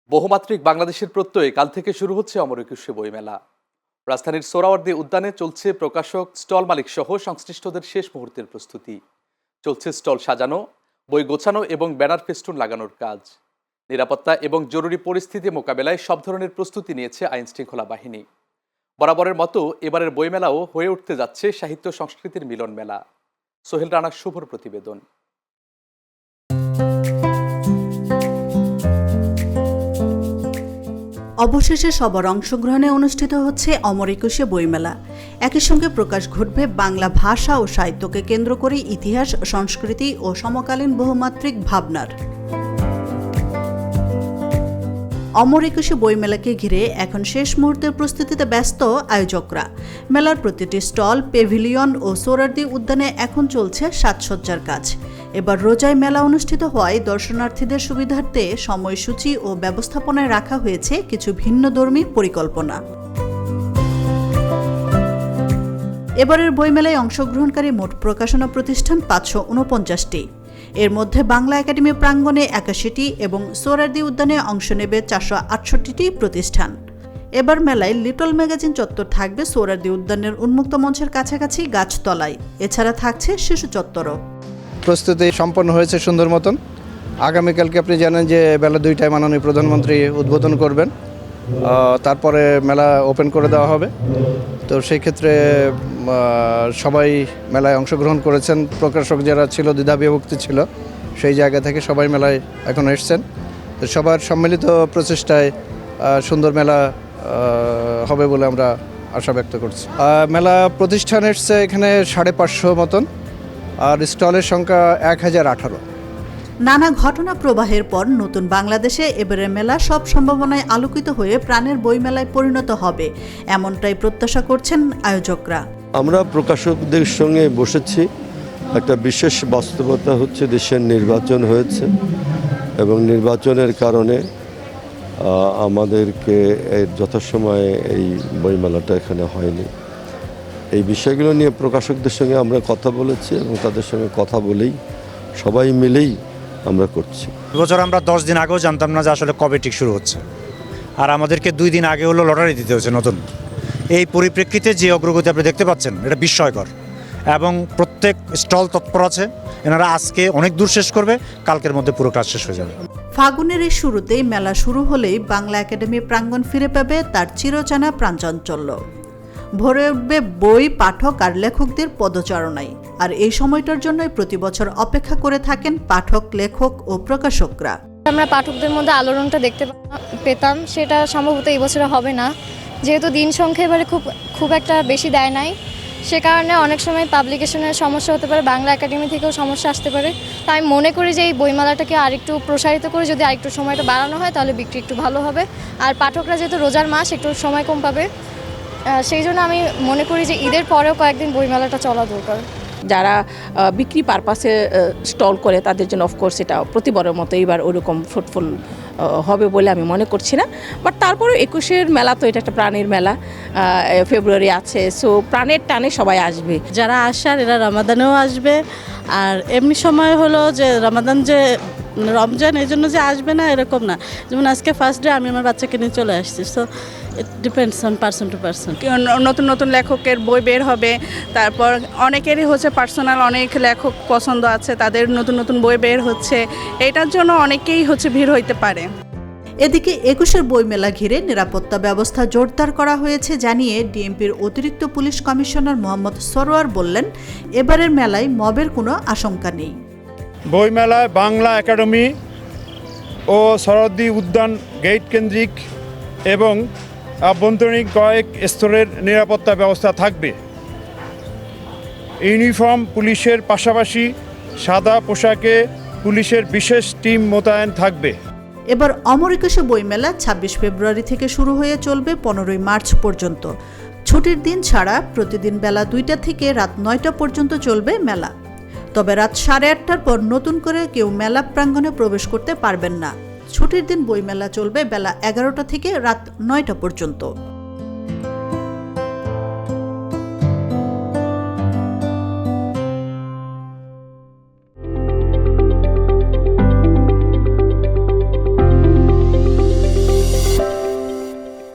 বহুমাত্রিক বাংলাদেশের প্রত্যয়ে কাল থেকে শুরু হচ্ছে অমর একুশে বইমেলা। রাজধানীর সোহরাওয়ার্দী উদ্যানে চলছে প্রকাশক, স্টল মালিক সহ সংশ্লিষ্টদের শেষ মুহূর্তের প্রস্তুতি। চলছে স্টল সাজানো, বই গোছানো এবং ব্যানার ফেস্টুন লাগানোর কাজ। নিরাপত্তা এবং জরুরি পরিস্থিতি মোকাবেলায় সব ধরনের প্রস্তুতি নিয়েছে আইন শৃঙ্খলা বাহিনী। বরাবরের মতো এবারের বইমেলাও হয়ে উঠতে যাচ্ছে সাহিত্য সংস্কৃতির মিলন মেলা। সোহেল রানার শুভর প্রতিবেদন। অবশেষে সবার অংশগ্রহণে অনুষ্ঠিত হচ্ছে অমর একুশে বইমেলা। একই সঙ্গে প্রকাশ ঘটবে বাংলা ভাষা ও সাহিত্যকে কেন্দ্র করে ইতিহাস, সংস্কৃতি ও সমকালীন বহুমাত্রিক ভাবনার। অমর একুশে বইমেলাকে ঘিরে এখন শেষ মুহূর্তের প্রস্তুতিতে ব্যস্ত আয়োজকরা। মেলার প্রতিটি স্টল, পেভিলিয়ন ও সোহরাওয়ার্দী উদ্যানে এখন চলছে সাজসজ্জার কাজ। এবার রোজায় মেলা অনুষ্ঠিত হওয়ায় দর্শনার্থীদের সুবিধার্থে সময়সূচি ও ব্যবস্থাপনায় রাখা হয়েছে কিছু ভিন্নধর্মী পরিকল্পনা। এবারের বইমেলায় অংশগ্রহণকারী মোট প্রকাশনা প্রতিষ্ঠান 549টি। এর মধ্যে বাংলা একাডেমি প্রাঙ্গণে 81টি এবং সোহরাওয়ার্দী উদ্যানে অংশ নেবে 468টি প্রতিষ্ঠান। এবার মেলায় লিটল ম্যাগাজিন চত্বর থাকবে সোহরাওয়ার্দী উদ্যানের উন্মুক্ত মঞ্চের কাছাকাছি গাছতলায়। এছাড়া থাকছে শিশু চত্বরও। প্রস্তুতি সম্পন্ন হয়েছে সুন্দর মতন। আগামীকালকে আপনি জানেন যে বেলা 2টায় মাননীয় প্রধানমন্ত্রী উদ্বোধন করবেন, তারপরে মেলা ওপেন করে দেওয়া হবে। তো সেই ক্ষেত্রে সবাই মেলায় অংশগ্রহণ করেছেন। প্রকাশক যারা ছিল, দ্বিধাবিভক্তি ছিল, সেই জায়গা থেকে সবাই মেলায় এখন এসছেন। তো সবার সম্মিলিত প্রচেষ্টায় সুন্দর মেলা হবে বলে আমরা আশা ব্যক্ত করছি। মেলা প্রতিষ্ঠান এসছে এখানে 550 মতন, আর স্টলের সংখ্যা 1018। নানা ঘটনা প্রবাহের পর নতুন বাংলাদেশে এবারের মেলা সব সম্ভাবনায় আলোকিত হয়ে প্রাণের বইমেলায় পরিণত হবে, এমনটাই প্রত্যাশা করছেন আয়োজকরা। আমরা প্রকাশকদের সঙ্গে বসেছি। একটা বিশেষ বাস্তবতা হচ্ছে দেশের নির্বাচন হয়েছে এবং নির্বাচনের কারণে আমাদেরকে যথাসময়ে এই বইমেলাটা এখানে হয়নি। এই বিষয়গুলো নিয়ে প্রকাশকদের সঙ্গে আমরা কথা বলেছি এবং তাদের সঙ্গে কথা বলেই সবাই মিলেই আমরা করছি। এবছর আমরা 10 দিন আগেও জানতাম না যে আসলে কবে ঠিক শুরু হচ্ছে, আর আমাদেরকে 2 দিন আগে হলো লটারি দিতে হচ্ছে নতুন। এই পরিপ্রেক্ষিতে যে অগ্রগতি আপনি দেখতে পাচ্ছেন, এটা বিস্ময়কর। এবং প্রত্যেক স্টল তৎপর আছে, এনারা আজকে অনেক দূর শেষ করবে, কালকের মধ্যে পুরো কাজ শেষ হয়ে যাবে। ফাগুনের এই শুরুতেই মেলা শুরু হলেই বাংলা একাডেমি প্রাঙ্গণ ফিরে পাবে তার চিরচেনা প্রাণচাঞ্চল্য। ভরে উঠবে বই, পাঠক আর লেখকদের পদচারণায়। আর এই সময়টার জন্যই প্রতি বছর অপেক্ষা করে থাকেন পাঠক, লেখক ও প্রকাশকরা। আমরা পাঠকদের মধ্যে আলোড়নটা দেখতে পেতাম, সেটা সম্ভবত এই বছরে হবে না, যেহেতু দিন সংখ্যা এবারে খুব একটা বেশি দেয় নাই। সে কারণে অনেক সময় পাবলিকেশনের সমস্যা হতে পারে, বাংলা একাডেমি থেকেও সমস্যা আসতে পারে। তাই মনে করি যে এই বইমেলাটাকে আরেকটু প্রসারিত করে যদি আরেকটু সময়টা বাড়ানো হয় তাহলে বিক্রি একটু ভালো হবে। আর পাঠকরা যেহেতু রোজার মাস, একটু সময় কম পাবে, সেই জন্য আমি মনে করি যে ঈদের পরেও কয়েকদিন বইমেলাটা চলা দরকার। যারা বিক্রি পারপাসে স্টল করে তাদের জন্য অফকোর্স এটা প্রতিবারের মতো এবার ওরকম ফ্রুটফুল হবে বলে আমি মনে করছি না। বাট তারপরেও 21-এর মেলা তো এটা একটা প্রাণের মেলা, ফেব্রুয়ারি আছে, সো প্রাণের টানে সবাই আসবে। যারা আসার এরা রমাদানেও আসবে। আর এমনি সময় হলো যে রমজান, এই জন্য যে আসবে না এরকম না। যেমন আজকে ফার্স্ট ডে আমি আমার বাচ্চাকে নিয়ে চলে আসছি, so it depends on person to person. নতুন নতুন লেখকের বই বের হবে, তারপর অনেকেরই হচ্ছে পার্সোনাল অনেক লেখক পছন্দ আছে, তাদের নতুন নতুন বই বের হচ্ছে, এটার জন্য অনেকেই হচ্ছে ভিড় হইতে পারে। এদিকে 21-এর বইমেলা ঘিরে নিরাপত্তা ব্যবস্থা জোরদার করা হয়েছে জানিয়ে ডিএমপির অতিরিক্ত পুলিশ কমিশনার মোহাম্মদ সরোয়ার বললেন, এবারের মেলায় মবের কোনো আশঙ্কা নেই। বইমেলায় বাংলা একাডেমি ও সোহরাওয়ার্দী উদ্যান গেট কেন্দ্রিক এবং আভ্যন্তরীণ কয়েক স্তরের নিরাপত্তা ব্যবস্থা থাকবে। ইউনিফর্ম পুলিশের পাশাপাশি সাদা পোশাকে পুলিশের বিশেষ টিম মোতায়েন থাকবে। এবার অমর একুশে বইমেলা 26 ফেব্রুয়ারি থেকে শুরু হয়ে চলবে 15 মার্চ পর্যন্ত। ছুটির দিন ছাড়া প্রতিদিন বেলা 2টা থেকে রাত 9টা পর্যন্ত চলবে মেলা। তবে রাত 8:30টার পর নতুন করে কেউ মেলা প্রাঙ্গণে প্রবেশ করতে পারবেন না। ছুটির দিন বইমেলা চলবে বেলা 11টা থেকে রাত 9টা পর্যন্ত।